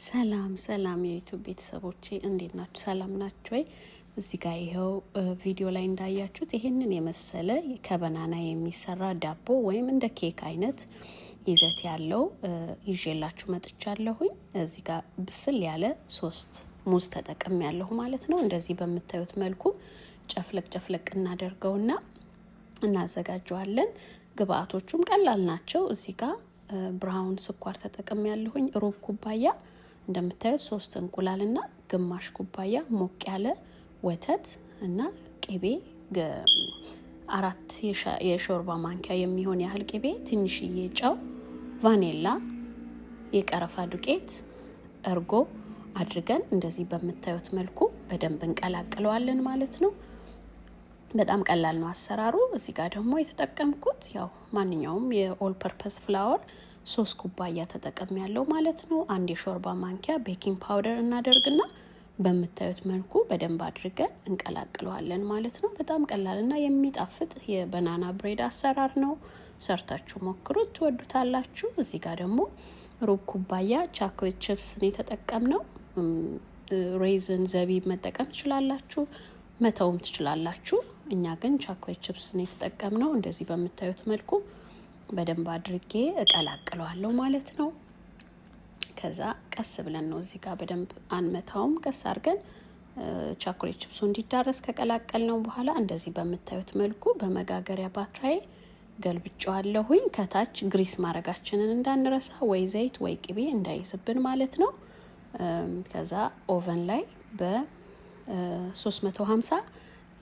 ሰላም የዩቲዩብ ቤተሰቦቼ እንዴት ናችሁ? ሰላም ናችሁ ወይ? እዚህ ጋር ይሄው ቪዲዮ ላይ እንዳያችሁት ይሄንን የመሰለ ከበናና የሚሰራ ዳቦ ወይም እንደ ኬክ አይነት ይዘት ያለው ይዤላችሁ መጥቻለሁኝ። እዚህ ጋር ብስል ያለ 3 ሙዝ ተጠቅሜያለሁ ማለት ነው። እንደዚህ በምታዩት መልኩ ጨፍለቅ እናደርገውና እናዘጋጀዋለን። ግብአቶቹም ቀላል ናቸው። እዚህ ጋር ብራውን ስኳር ተጠቅሜያለሁኝ ሩብ ኩባያ፣ እንደምታዩት 3 እንቁላልና ግማሽ ኩባያ ሞቅ ያለ ወተት እና ቅቤ 4 የሾርባ ማንኪያ የሚሆን ያህል ቅቤ፣ ትንሽዬ ጨው፣ ቫኒላ፣ የቀረፋ ዱቄት፣ እርጎ አድርገን እንደዚህ በምታዩት መልኩ በደንብ እንቀላቅለዋለን ማለት ነው። በጣም ቀላል ነው አሰራሩ። እዚህ ጋር ደግሞ የተጠቀምኩት ያው ማንኛውም የኦል ፐርፐስ ፍላወር 3 ኩባያ ተጠቅሜያለሁ ማለት ነው። 1 የሾርባ ማንኪያ ቤኪንግ ፓውደር እናደርግና በምታዩት መልኩ በደንብ አድርገን እንቀላቅለዋለን ማለት ነው። በጣም ቀላልና የሚጣፍጥ የባናና ብሬድ አሰራር ነው። ሰርታችሁ ሞክሩት፣ ትወዱታላችሁ። እዚህ ጋር ደግሞ ሩብ ኩባያ ቻኮሌት ቺፕስ ነው የተጠቀምነው። ሬዝን ዘቢብ መጠቀም ትችላላችሁ፣ መተውም ትችላላችሁ። እኛ ግን ቻኮሌት ቺፕስ ነው የተጠቀምነው። እንደዚህ በምታዩት መልኩ በደንብ አድርጌ እቀላቅለዋለሁ ማለት ነው። ከዛ ቀስ ብለን ነው እዚህ ጋር በደንብ አንመታውም። ቀስ አድርገን ቻኮሌት ቺፕሱ እንዲዳረስ ከቀላቀልነው በኋላ እንደዚህ በምታዩት መልኩ በመጋገሪያ ባትራዬ ገልብጫዋለሁኝ። ከታች ግሪስ ማድረጋችንን እንዳንረሳ፣ ወይ ዘይት ወይ ቅቤ እንዳይዝብን ማለት ነው። ከዛ ኦቨን ላይ በ350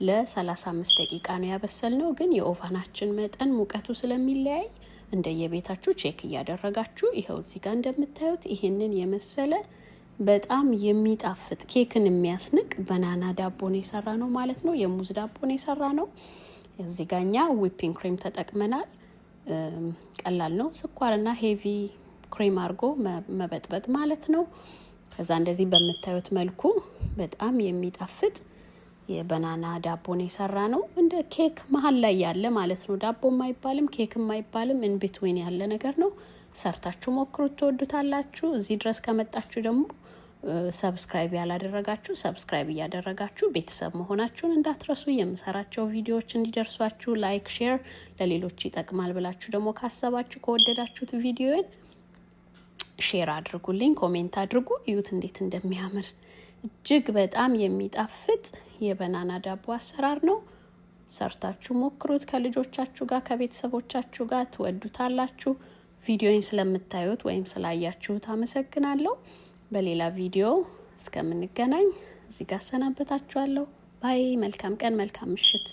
ለ35 ደቂቃ ነው ያበሰልነው። ግን የኦቨናችን መጠን ሙቀቱ ስለሚለያይ እንደየቤታችሁ ቼክ እያደረጋችሁ ይሄው እዚህ ጋር እንደምታዩት ይሄንን የመሰለ በጣም የሚጣፍጥ ኬክን የሚያስንቅ ባናና ዳቦ ነው የሰራ ነው ማለት ነው። የሙዝ ዳቦ ነው የሰራ ነው። እዚህ ጋርኛ ዊፒንግ ክሬም ተጠቅመናል። ቀላል ነው። ስኳርና ሄቪ ክሬም አድርጎ መበጥበጥ ማለት ነው። ከዛ እንደዚህ በምታዩት መልኩ በጣም የሚጣፍጥ የባናና ዳቦ ነው የሰራ ነው። እንደ ኬክ መሀል ላይ ያለ ማለት ነው። ዳቦም አይባልም ኬክም አይባልም፣ ኢን ቢትዊን ያለ ነገር ነው። ሰርታችሁ ሞክሩት፣ ትወዱታላችሁ። እዚህ ድረስ ከመጣችሁ ደግሞ ሰብስክራይብ ያላደረጋችሁ ሰብስክራይብ እያደረጋችሁ ቤተሰብ መሆናችሁን እንዳትረሱ። የምሰራቸው ቪዲዮዎች እንዲደርሷችሁ ላይክ፣ ሼር፣ ለሌሎች ይጠቅማል ብላችሁ ደግሞ ካሰባችሁ ከወደዳችሁት ቪዲዮን ሼር አድርጉልኝ፣ ኮሜንት አድርጉ። እዩት እንዴት እንደሚያምር እጅግ በጣም የሚጣፍጥ የባናና ዳቦ አሰራር ነው። ሰርታችሁ ሞክሩት ከልጆቻችሁ ጋር ከቤተሰቦቻችሁ ጋር፣ ትወዱታላችሁ። ቪዲዮን ስለምታዩት ወይም ስላያችሁት አመሰግናለሁ። በሌላ ቪዲዮ እስከምንገናኝ እዚህ ጋር ሰናበታችኋለሁ። ባይ። መልካም ቀን፣ መልካም ምሽት።